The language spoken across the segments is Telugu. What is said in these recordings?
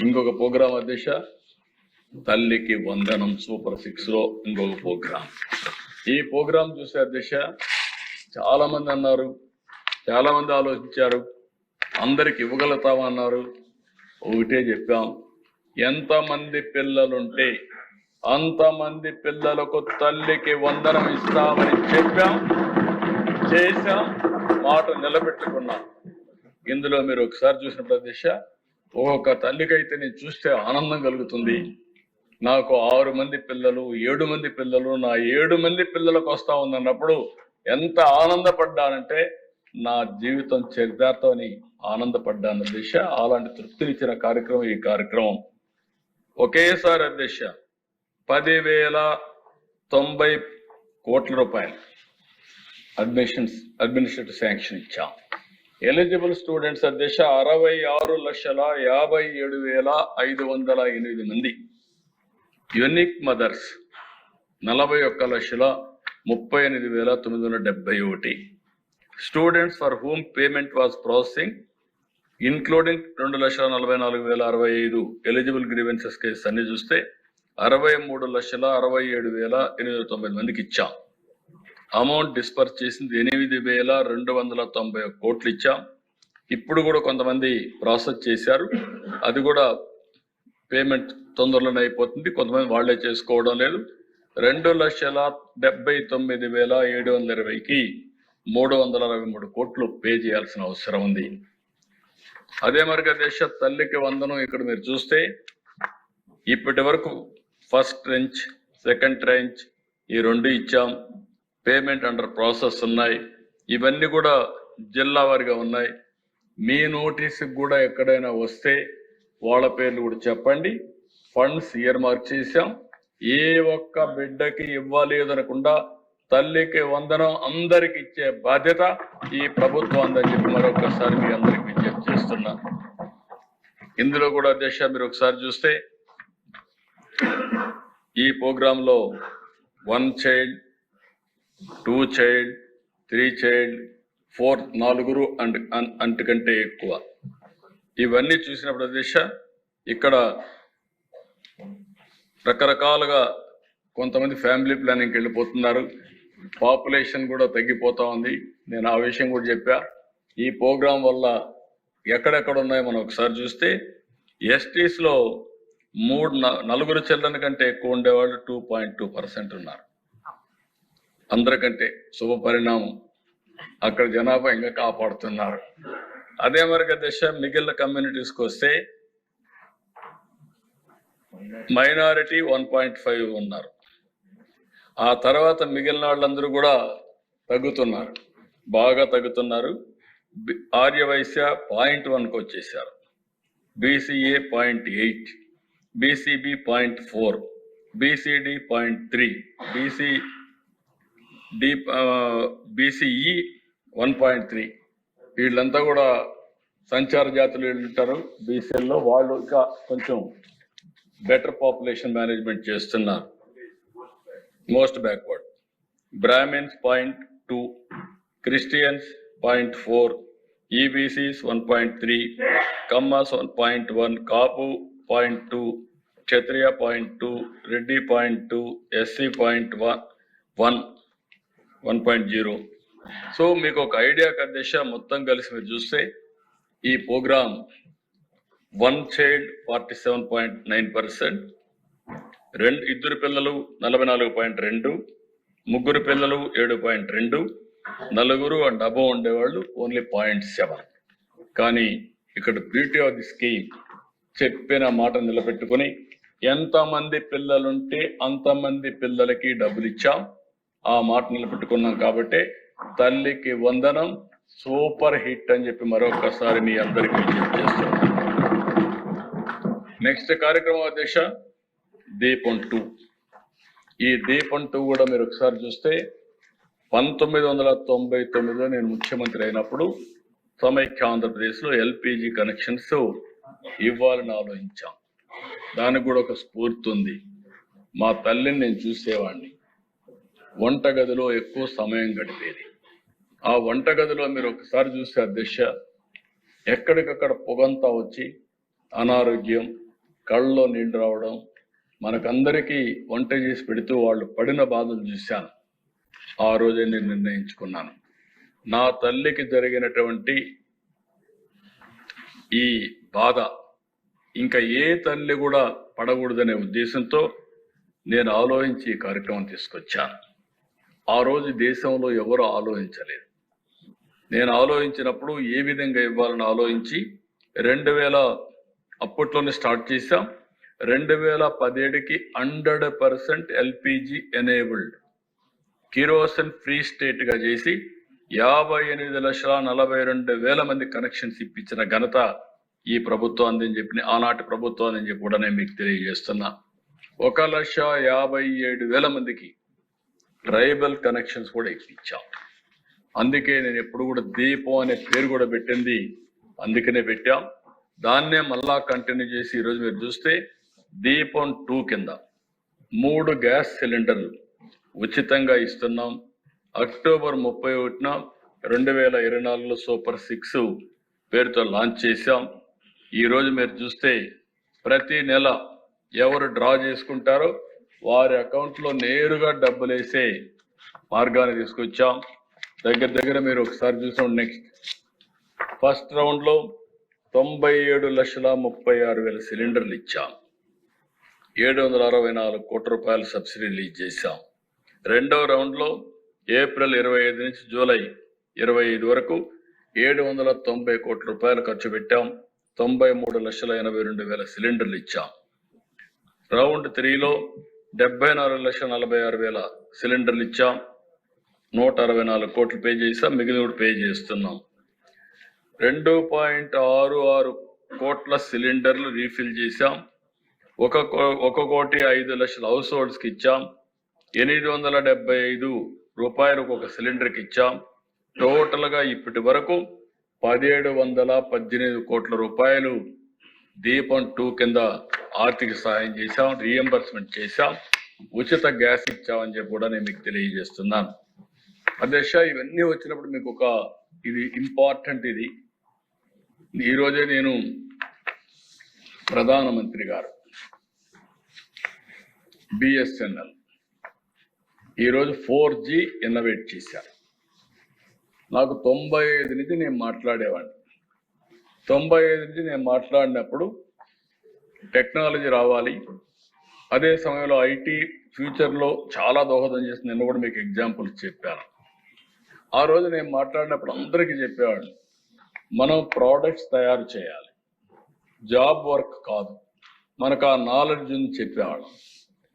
ఇంకొక ప్రోగ్రాం అధ్యక్ష, తల్లికి వందనం సూపర్ 6 లో ఇంకొక ప్రోగ్రాం. ఈ ప్రోగ్రాం చూసే అధ్యక్ష చాలా మంది అన్నారు, చాలా మంది ఆలోచించారు, అందరికి ఇవ్వగలుగుతామన్నారు. ఒకటే చెప్పాం, ఎంతమంది పిల్లలుంటే అంతమంది పిల్లలకు తల్లికి వందనం ఇస్తామని చెప్పాం, చేశాం, మాట నిలబెట్టుకున్నాం. ఇందులో మీరు ఒకసారి చూసినప్పుడు అధ్యక్ష, ఒక్కొక్క తల్లికైతే నేను చూస్తే ఆనందం కలుగుతుంది. నాకు 6 మంది పిల్లలు, 7 మంది పిల్లలు, నా 7 మంది పిల్లలకు వస్తా ఉందన్నప్పుడు ఎంత ఆనందపడ్డానంటే నా జీవితం చరితార్థమని ఆనందపడ్డాను అధ్యక్ష. అలాంటి తృప్తినిచ్చిన కార్యక్రమం ఈ కార్యక్రమం. ఒకేసారి అధ్యక్ష 10,090 కోట్ల రూపాయలు అడ్మినిస్ట్రేటివ్ శాంక్షన్ ఇచ్చాం. ఎలిజిబుల్ స్టూడెంట్స్ అధ్యక్ష 66,57,508 మంది. Unique mothers 41,38,971. Students for whom payment was processing including 2,44,065 eligible grievances cases అన్ని చూస్తే 63,67,890 మందికి ఇచ్చాం. అమౌంట్ డిస్పర్స్ చేసింది 8,291 కోట్లు ఇచ్చాం. ఇప్పుడు కూడా కొంతమంది ప్రాసెస్ చేశారు, అది కూడా పేమెంట్ తొందరలోనే అయిపోతుంది, కొంతమంది వాళ్లే చేసుకోవడం లేదు. 2,79,720కి 363 కోట్లు పే చేయాల్సిన అవసరం ఉంది. అదే మరిగా దేశ తల్లికి వందనం ఇక్కడ మీరు చూస్తే ఇప్పటి వరకు ఫస్ట్ ట్రెంచ్, సెకండ్ ట్రెంచ్ ఈ 2 ఇచ్చాం. పేమెంట్ అండర్ ప్రాసెస్ ఉన్నాయి. ఇవన్నీ కూడా జిల్లా వారిగా ఉన్నాయి. మీ నోటీసుకు కూడా ఎక్కడైనా వస్తే వాళ్ళ పేర్లు కూడా చెప్పండి. ఫండ్స్ ఇయర్ మార్క్ చేశాం. ఏ ఒక్క బిడ్డకి ఇవ్వలేదనకుండా తల్లికి వందనం అందరికి ఇచ్చే బాధ్యత ఈ ప్రభుత్వం అందని చెప్పి మరొకసారి మీ అందరికి విజ్ఞప్తి చేస్తున్నా. ఇందులో కూడా అధ్యక్ష మీరు ఒకసారి చూస్తే ఈ ప్రోగ్రామ్ లో 1 చైల్డ్, 2 చైల్డ్, 3 చైల్డ్, 4 4 అంతకంటే ఎక్కువ ఇవన్నీ చూసినప్పుడు అధ్యక్ష ఇక్కడ రకరకాలుగా కొంతమంది ఫ్యామిలీ ప్లానింగ్కి వెళ్ళిపోతున్నారు. పాపులేషన్ కూడా తగ్గిపోతా ఉంది. నేను ఆ విషయం కూడా చెప్పా. ఈ ప్రోగ్రాం వల్ల ఎక్కడెక్కడ ఉన్నాయో మనం ఒకసారి చూస్తే ఎస్టీస్ లో 4 చిల్డ్రన్ కంటే ఎక్కువ ఉండేవాళ్ళు 2.2% ఉన్నారు. అందరికంటే శుభ పరిణామం. అక్కడ జనాభా ఇంకా కాపాడుతున్నారు. అదే మరిగా దశ మిగిలిన కమ్యూనిటీస్కి వస్తే మైనారిటీ 1.5 ఉన్నారు. ఆ తర్వాత మిగిలిన వాళ్ళందరూ కూడా తగ్గుతున్నారు, బాగా తగ్గుతున్నారు. ఆర్యవైశ్య 0.1కి వచ్చేసారు, బీసీఏ 0.8, బీసీబీ 0.4, బీసీడీ 0.3, బీసీఈ 1.3. వీళ్ళంతా కూడా సంచార జాతులు ఉంటారు బీసీల్లో. వాళ్ళు ఇంకా కొంచెం బెటర్ పాపులేషన్ మేనేజ్మెంట్ చేస్తున్నారు. Most backward. Brahmins 0.2, Christians 0.4, ఈబీసీస్ 1.3, Kammas 1.1, కాపు 0.2, క్షత్రియ 0.2, రెడ్డి 0.2, ఎస్సీ 1.0. సో మీకు ఒక ఐడియా కదేశ మొత్తం కలిసి మీరు చూస్తే ఈ ప్రోగ్రాం 1 చైల్డ్ 47.9%, 2 పిల్లలు 44.2, 3 పిల్లలు 7.2, 4 అండ్ అబోవ్ ఉండేవాళ్ళు ఓన్లీ 0.7. కానీ ఇక్కడ బ్యూటీ ఆఫ్ ది స్కీమ్ చెప్పిన మాట నిలబెట్టుకుని ఎంతమంది పిల్లలుంటే అంతమంది పిల్లలకి డబ్బులు ఇచ్చాం. ఆ మాట నిలబెట్టుకున్నాం కాబట్టి తల్లికి వందనం సూపర్ హిట్ అని చెప్పి మరొకసారి మీ అందరికీ విజ్ఞప్తి చేస్తున్నాం. నెక్స్ట్ కార్యక్రమం అధ్యక్ష దీపం 2. ఈ దీపం 2 కూడా మీరు ఒకసారి చూస్తే 1999లో నేను ముఖ్యమంత్రి అయినప్పుడు సమైక్య ఆంధ్రప్రదేశ్ లో ఎల్పిజి కనెక్షన్స్ ఇవ్వాలని ఆలోచించాం. దానికి కూడా ఒక స్ఫూర్తి ఉంది. మా తల్లిని నేను చూసేవాడిని, వంటగదిలో ఎక్కువ సమయం గడిపేది. ఆ వంటగదిలో మీరు ఒకసారి చూస్తే అధ్యక్ష ఎక్కడికక్కడ పొగంతా వచ్చి అనారోగ్యం, కళ్ళలో నీళ్లు రావడం, మనకందరికీ వంట చేసి పెడుతూ వాళ్ళు పడిన బాధలు చూశాను. ఆ రోజే నేను నిర్ణయించుకున్నాను, నా తల్లికి జరిగినటువంటి ఈ బాధ ఇంకా ఏ తల్లి కూడా పడకూడదనే ఉద్దేశంతో నేను ఆలోచించి ఈ కార్యక్రమం తీసుకొచ్చాను. ఆ రోజు దేశంలో ఎవరు ఆలోచించలేదు. నేను ఆలోచించినప్పుడు ఏ విధంగా ఇవ్వాలని ఆలోచించి 2000 అప్పట్లోనే స్టార్ట్ చేశాం. 2017కి 100% LPG enabled kerosene free state గా చేసి 58,42,000 మంది కనెక్షన్స్ ఇప్పించిన ఘనత ఈ ప్రభుత్వం అందని చెప్పి, ఆనాటి ప్రభుత్వం అని చెప్పి కూడా నేను మీకు తెలియజేస్తున్నా. 1,57,000 మందికి ట్రైబల్ కనెక్షన్స్ కూడా ఇప్పించాం. అందుకే నేను ఎప్పుడు కూడా దీపం అనే పేరు కూడా పెట్టింది అందుకనే పెట్టాం. దాన్నే మళ్ళా కంటిన్యూ చేసి ఈరోజు మీరు చూస్తే దీపం 2 కింద 3 గ్యాస్ సిలిండర్లు ఉచితంగా ఇస్తున్నాం. అక్టోబర్ 31న 2024లో సూపర్ 6 పేరుతో లాంచ్ చేశాం. ఈరోజు మీరు చూస్తే ప్రతి నెల ఎవరు డ్రా చేసుకుంటారో వారి అకౌంట్లో నేరుగా డబ్బులు వేసే మార్గాన్ని తీసుకొచ్చాం. దగ్గర మీరు ఒకసారి చూసాం. నెక్స్ట్ ఫస్ట్ రౌండ్లో 97,36,000 సిలిండర్లు ఇచ్చాం. 764 కోట్ల రూపాయలు సబ్సిడీ రిలీజ్ చేశాం. రెండవ రౌండ్లో ఏప్రిల్ 25 నుంచి జూలై 25 వరకు 790 కోట్ల రూపాయలు ఖర్చు పెట్టాం. 93,82,000 సిలిండర్లు ఇచ్చాం. రౌండ్ 3లో 74,46,000 సిలిండర్లు ఇచ్చాం. 164 కోట్లు పే చేసాం. మిగిలిన పే చేస్తున్నాం. 2.66 కోట్ల సిలిండర్లు రీఫిల్ చేశాం. 1,05,00,000 హౌస్ హోల్డ్స్ కి ఇచ్చాం. 875 రూపాయలకు ఒక సిలిండర్కి ఇచ్చాం. టోటల్ గా ఇప్పటి వరకు 1,718 కోట్ల రూపాయలు దీపం 2 కింద ఆర్థిక సహాయం చేశాం, రీఎంబర్స్మెంట్ చేశాం, ఉచిత గ్యాస్ ఇచ్చామని చెప్పి కూడా నేను మీకు తెలియజేస్తున్నాను. అధ్యక్ష, ఇవన్నీ వచ్చినప్పుడు మీకు ఒక ఇది ఇంపార్టెంట్. ఇది ఈరోజే నేను ప్రధానమంత్రి గారు బిఎస్ఎన్ఎల్ ఈరోజు 4G ఇన్నోవేట్ చేశారు. నాకు 95 నుంచి నేను మాట్లాడేవాడిని. 95 నుంచి నేను మాట్లాడినప్పుడు టెక్నాలజీ రావాలి, అదే సమయంలో ఐటీ ఫ్యూచర్లో చాలా దోహదం చేస్తుంది. నేను కూడా మీకు ఎగ్జాంపుల్స్ చెప్పాను. ఆ రోజు నేను మాట్లాడినప్పుడు అందరికీ చెప్పేవాడిని, మనం ప్రోడక్ట్స్ తయారు చేయాలి, జాబ్ వర్క్ కాదు. మనకు ఆ నాలెడ్జ్ అని చెప్పేవాడు.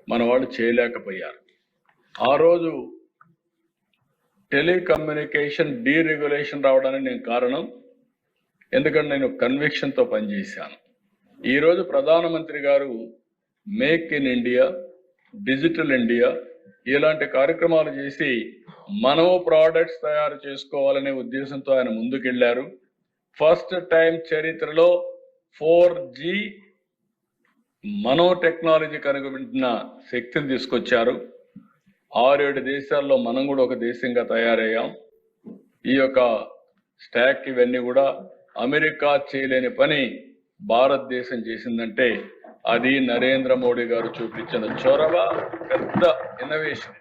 మన వాళ్ళు చేయలేకపోయారు. ఆ రోజు టెలికమ్యూనికేషన్ డీరెగ్యులేషన్ రావడానికి నేను కారణం, ఎందుకంటే నేను కన్విక్షన్తో పనిచేశాను. ఈరోజు ప్రధానమంత్రి గారు make in India, digital India ఇలాంటి కార్యక్రమాలు చేసి మనము ప్రోడక్ట్స్ తయారు చేసుకోవాలనే ఉద్దేశంతో ఆయన ముందుకెళ్లారు. ఫస్ట్ టైం చరిత్రలో 4G మనో టెక్నాలజీ కనుగొన్న శక్తిని తీసుకొచ్చారు. 6-7 దేశాల్లో మనం కూడా ఒక దేశంగా తయారయ్యాం. ఈ యొక్క స్టాక్ ఇవన్నీ కూడా అమెరికా చేయలేని పని భారతదేశం చేసిందంటే అది నరేంద్ర మోడీ గారు చూపించిన చొరవ, పెద్ద ఇన్నోవేషన్.